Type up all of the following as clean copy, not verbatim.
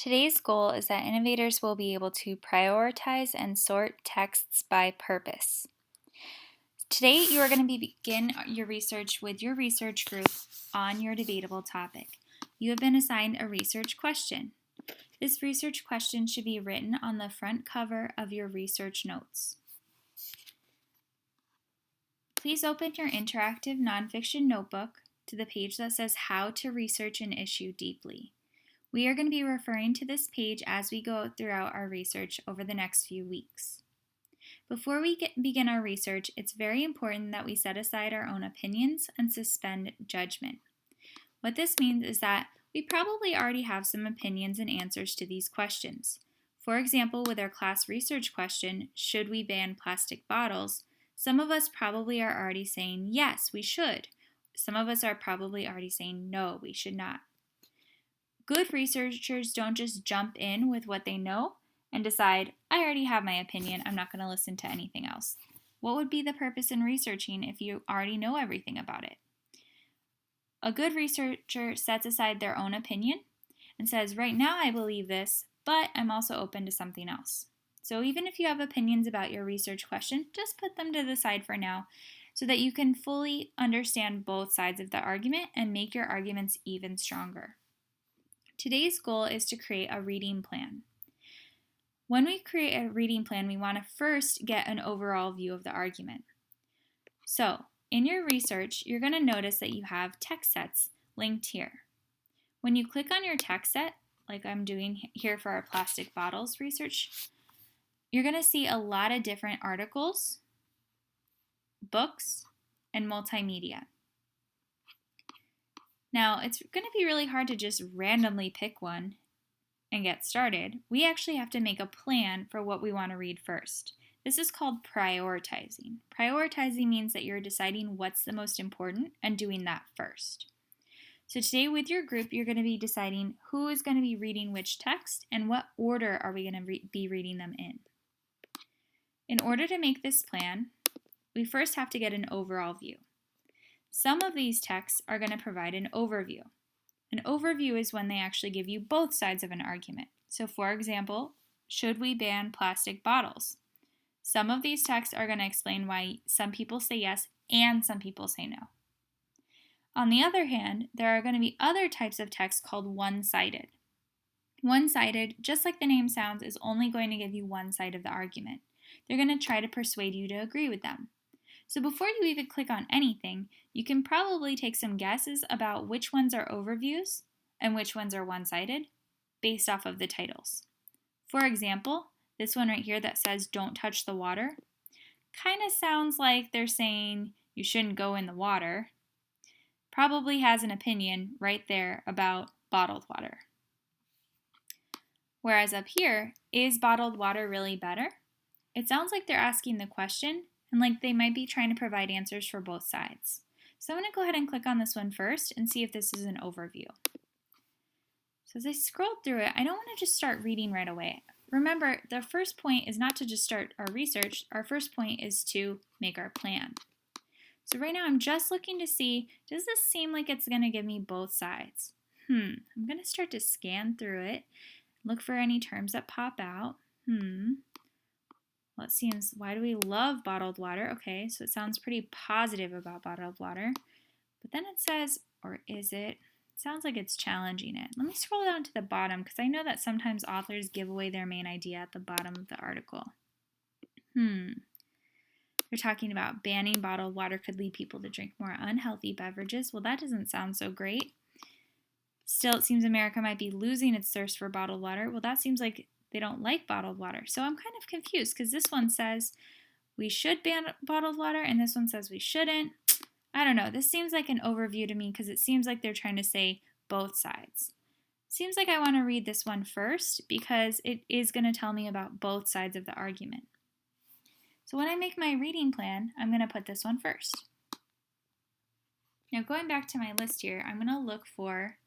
Today's goal is that innovators will be able to prioritize and sort texts by purpose. Today, you are going to begin your research with your research group on your debatable topic. You have been assigned a research question. This research question should be written on the front cover of your research notes. Please open your interactive nonfiction notebook to the page that says How to Research an Issue Deeply. We are going to be referring to this page as we go throughout our research over the next few weeks. Before we begin our research, it's very important that we set aside our own opinions and suspend judgment. What this means is that we probably already have some opinions and answers to these questions. For example, with our class research question, should we ban plastic bottles? Some of us probably are already saying, yes, we should. Some of us are probably already saying, no, we should not. Good researchers don't just jump in with what they know and decide, I already have my opinion, I'm not going to listen to anything else. What would be the purpose in researching if you already know everything about it? A good researcher sets aside their own opinion and says, right now I believe this, but I'm also open to something else. So even if you have opinions about your research question, just put them to the side for now so that you can fully understand both sides of the argument and make your arguments even stronger. Today's goal is to create a reading plan. When we create a reading plan, we want to first get an overall view of the argument. So, in your research, you're going to notice that you have text sets linked here. When you click on your text set, like I'm doing here for our plastic bottles research, you're going to see a lot of different articles, books, and multimedia. Now, it's going to be really hard to just randomly pick one and get started. We actually have to make a plan for what we want to read first. This is called prioritizing. Prioritizing means that you're deciding what's the most important and doing that first. So today with your group, you're going to be deciding who is going to be reading which text and what order are we going to be reading them in. In order to make this plan, we first have to get an overall view. Some of these texts are going to provide an overview. An overview is when they actually give you both sides of an argument. So for example, should we ban plastic bottles? Some of these texts are going to explain why some people say yes and some people say no. On the other hand, there are going to be other types of texts called one-sided. One-sided, just like the name sounds, is only going to give you one side of the argument. They're going to try to persuade you to agree with them. So before you even click on anything, you can probably take some guesses about which ones are overviews and which ones are one-sided based off of the titles. For example, this one right here that says don't touch the water kind of sounds like they're saying you shouldn't go in the water. Probably has an opinion right there about bottled water. Whereas up here, is bottled water really better? It sounds like they're asking the question and like they might be trying to provide answers for both sides. So I'm going to go ahead and click on this one first and see if this is an overview. So as I scroll through it, I don't want to just start reading right away. Remember, the first point is not to just start our research. Our first point is to make our plan. So right now I'm just looking to see, does this seem like it's going to give me both sides? I'm going to start to scan through it, look for any terms that pop out. Well, it seems, why do we love bottled water? Okay, so it sounds pretty positive about bottled water. But then it says, or is it? It sounds like it's challenging it. Let me scroll down to the bottom because I know that sometimes authors give away their main idea at the bottom of the article. They're talking about banning bottled water could lead people to drink more unhealthy beverages. Well, that doesn't sound so great. Still, it seems America might be losing its thirst for bottled water. Well, that seems like they don't like bottled water. So I'm kind of confused because this one says we should ban bottled water and this one says we shouldn't. I don't know. This seems like an overview to me because it seems like they're trying to say both sides. Seems like I want to read this one first because it is going to tell me about both sides of the argument. So when I make my reading plan, I'm going to put this one first. Now going back to my list here, I'm going to look for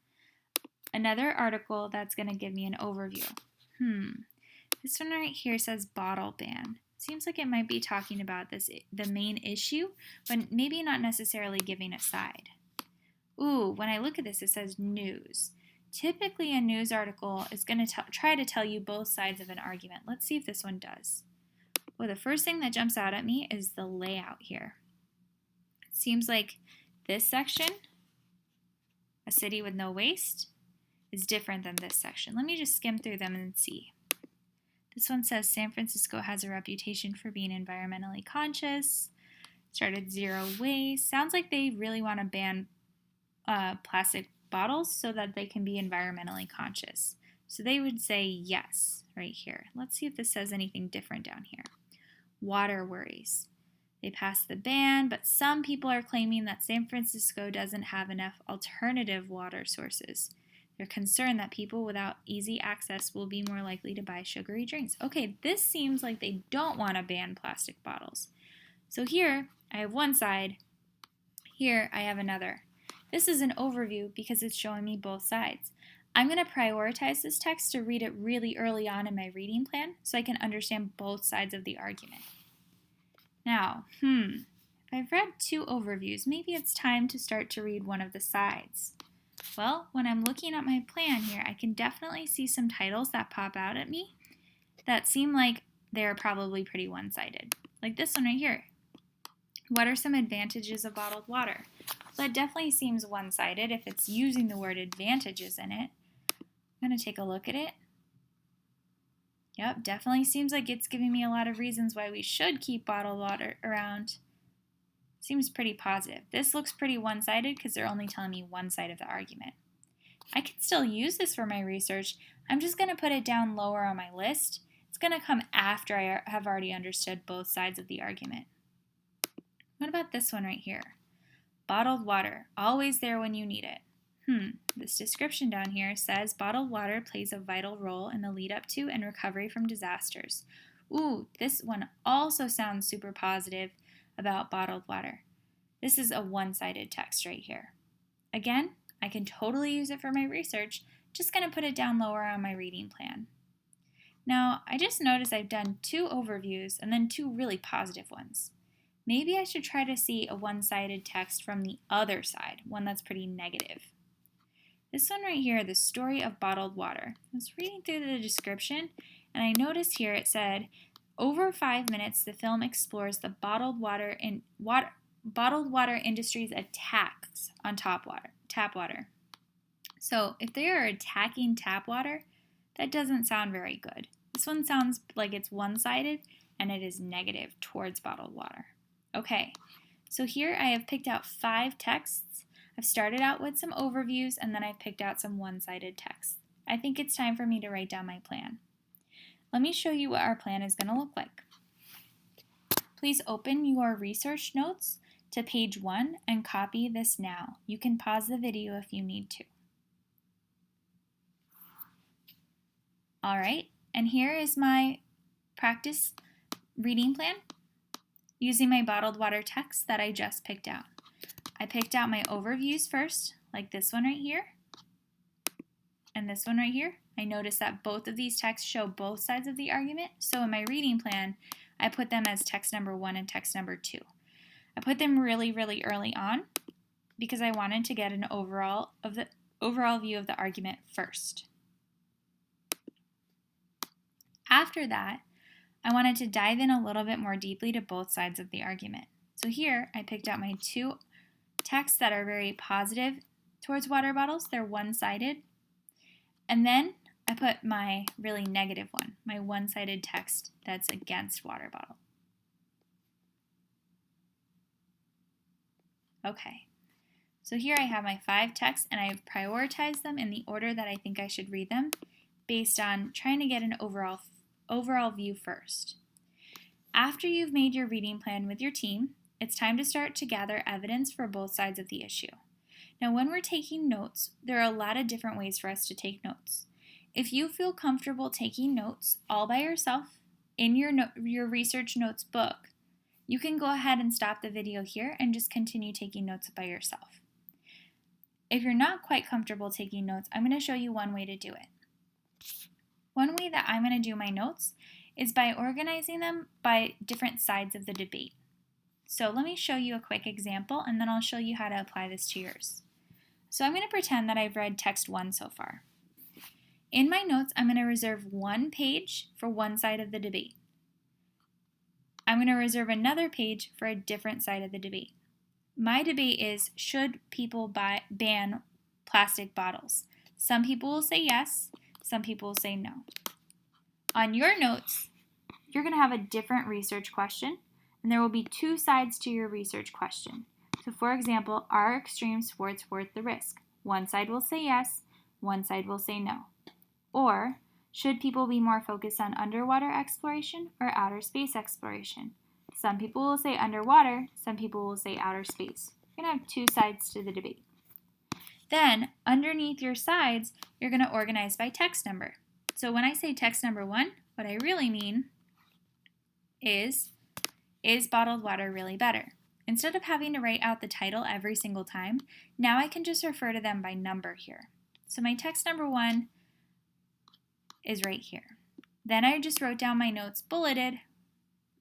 another article that's going to give me an overview. This one right here says bottle ban. Seems like it might be talking about the main issue, but maybe not necessarily giving a side. Ooh, when I look at this, it says news. Typically, a news article is going to try to tell you both sides of an argument. Let's see if this one does. Well, the first thing that jumps out at me is the layout here. It seems like this section, a city with no waste, is different than this section. Let me just skim through them and see. This one says San Francisco has a reputation for being environmentally conscious, started zero waste. Sounds like they really want to ban plastic bottles so that they can be environmentally conscious. So they would say yes right here. Let's see if this says anything different down here. Water worries. They passed the ban, but some people are claiming that San Francisco doesn't have enough alternative water sources. They're concerned that people without easy access will be more likely to buy sugary drinks. Okay, this seems like they don't want to ban plastic bottles. So here I have one side, here I have another. This is an overview because it's showing me both sides. I'm going to prioritize this text to read it really early on in my reading plan so I can understand both sides of the argument. Now, if I've read two overviews, maybe it's time to start to read one of the sides. Well, when I'm looking at my plan here, I can definitely see some titles that pop out at me that seem like they're probably pretty one-sided. Like this one right here. What are some advantages of bottled water? Well, that definitely seems one-sided if it's using the word advantages in it. I'm going to take a look at it. Yep, definitely seems like it's giving me a lot of reasons why we should keep bottled water around. Seems pretty positive. This looks pretty one-sided because they're only telling me one side of the argument. I can still use this for my research. I'm just going to put it down lower on my list. It's going to come after I have already understood both sides of the argument. What about this one right here? Bottled water, always there when you need it. This description down here says bottled water plays a vital role in the lead up to and recovery from disasters. Ooh, this one also sounds super positive about bottled water. This is a one-sided text right here. Again, I can totally use it for my research, just going to put it down lower on my reading plan. Now, I just noticed I've done two overviews and then two really positive ones. Maybe I should try to see a one-sided text from the other side, one that's pretty negative. This one right here, the story of bottled water. I was reading through the description and I noticed here it said, over 5 minutes the film explores the bottled water industry's attacks on tap water. So if they are attacking tap water, that doesn't sound very good. This one sounds like it's one-sided and it is negative towards bottled water. Okay, so here I have picked out 5 texts. I've started out with some overviews and then I've picked out some one-sided texts. I think it's time for me to write down my plan. Let me show you what our plan is going to look like. Please open your research notes to page 1 and copy this now. You can pause the video if you need to. All right, and here is my practice reading plan using my bottled water text that I just picked out. I picked out my overviews first, like this one right here, and this one right here. I noticed that both of these texts show both sides of the argument, so in my reading plan, I put them as text number 1 and text number 2. I put them really, really early on because I wanted to get an overall view of the argument first. After that, I wanted to dive in a little bit more deeply to both sides of the argument. So here, I picked out my 2 texts that are very positive towards water bottles. They're one-sided. And then I put my really negative one, my one-sided text that's against water bottle. Okay, so here I have my 5 texts and I've prioritized them in the order that I think I should read them based on trying to get an overall view first. After you've made your reading plan with your team, it's time to start to gather evidence for both sides of the issue. Now, when we're taking notes, there are a lot of different ways for us to take notes. If you feel comfortable taking notes all by yourself in your research notes book, you can go ahead and stop the video here and just continue taking notes by yourself. If you're not quite comfortable taking notes, I'm going to show you one way to do it. One way that I'm going to do my notes is by organizing them by different sides of the debate. So let me show you a quick example and then I'll show you how to apply this to yours. So I'm going to pretend that I've read text 1 so far. In my notes, I'm going to reserve one page for one side of the debate. I'm going to reserve another page for a different side of the debate. My debate is, should people ban plastic bottles? Some people will say yes, some people will say no. On your notes, you're going to have a different research question, and there will be two sides to your research question. So for example, are extreme sports worth the risk? One side will say yes, one side will say no. Or, should people be more focused on underwater exploration or outer space exploration? Some people will say underwater, some people will say outer space. You're going to have two sides to the debate. Then, underneath your sides, you're going to organize by text number. So when I say text number 1, what I really mean is bottled water really better? Instead of having to write out the title every single time, now I can just refer to them by number here. So my text number 1 is right here. Then I just wrote down my notes bulleted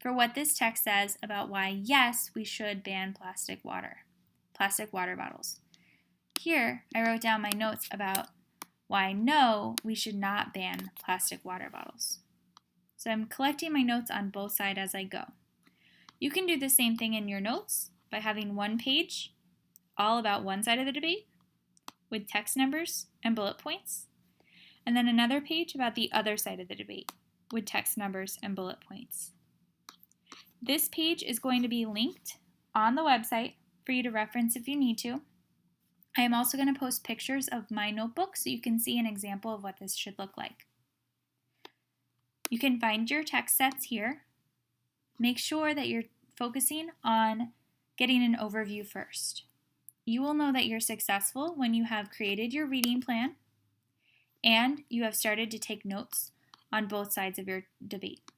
for what this text says about why, yes, we should ban plastic water bottles. Here, I wrote down my notes about why, no, we should not ban plastic water bottles. So I'm collecting my notes on both sides as I go. You can do the same thing in your notes by having one page all about one side of the debate with text numbers and bullet points, and then another page about the other side of the debate with text numbers and bullet points. This page is going to be linked on the website for you to reference if you need to. I am also going to post pictures of my notebook so you can see an example of what this should look like. You can find your text sets here. Make sure that you're focusing on getting an overview first. You will know that you're successful when you have created your reading plan and you have started to take notes on both sides of your debate.